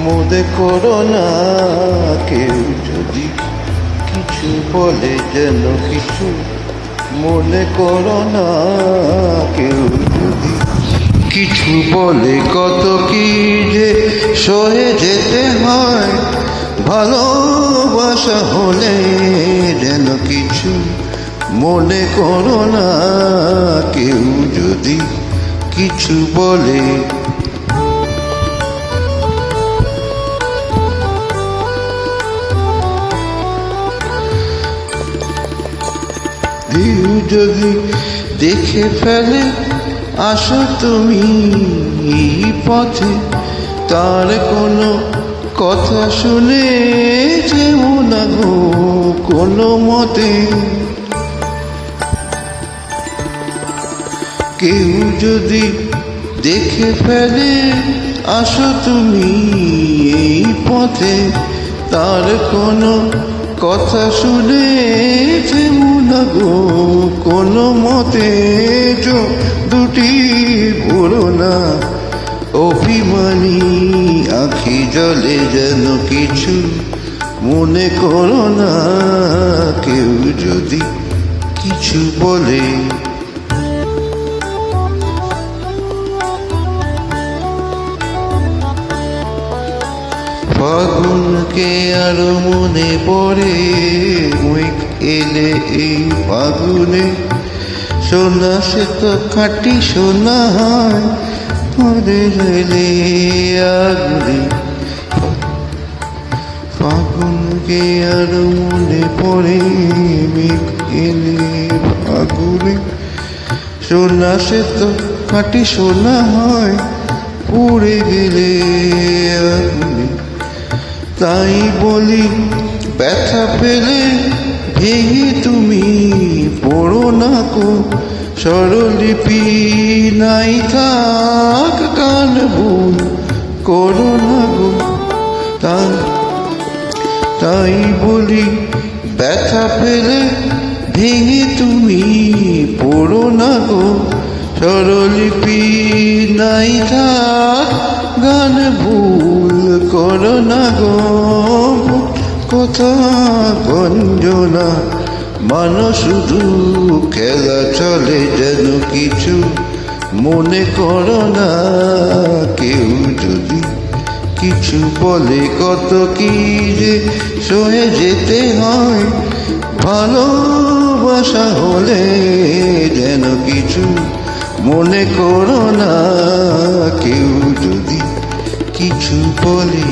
মনে করো না কেউ যদি কিছু বলে, যেন কিছু মনে করো না কেউ যদি কিছু বলে, কত কি যে সয়ে যেতে হয় ভালোবাসা হলে, যেন কিছু মনে করো না কেউ যদি কিছু বলে। কেউ যদি দেখে ফেলে আসো তুমি এই পথে, তার কোনো কথা শুনে যেও না গো কোনো মতে। কেউ যদি দেখে ফেলে আসো তুমি এই পথে, তার কোনো কথা শুনে যেও না গো কোনো মতে। দুটি ভুলো না অভিমানী আখি জলে, যেন কিছু মনে করো না কেউ যদি কিছু বলে। ফাগুনকে আরো মনে পড়ে, মুখ এলে এই ফাগুনে, সোনা সে তো খাঁটি সোনা হয় পরে গেলে আগুনে। ফাগুনকে আরো মনে পড়ে, মুখ এলে ফাগুনে, সোনা সে তো খাঁটি সোনা হয় পুড়ে গেলে আগুনে। তাই বলি ব্যথা পেলে ভেঙে তুমি পড়ো না কো, স্বরলিপি নাই থাক গান ভুল করো না গো। তাই বলি ব্যথা পেলে ভেঙে তুমি পড়ো না গো, স্বরলিপি নাই থাক গান ভুল করো না গো। কথা গঞ্জনা মানো শুধু খেলা চলে, যেন কিছু মনে করো না কেউ যদি কিছু বলে, কত কি যে সয়ে যেতে হয় ভালোবাসা হলে, যেন কিছু মনে করো না কেউ যদি কিছু বলে।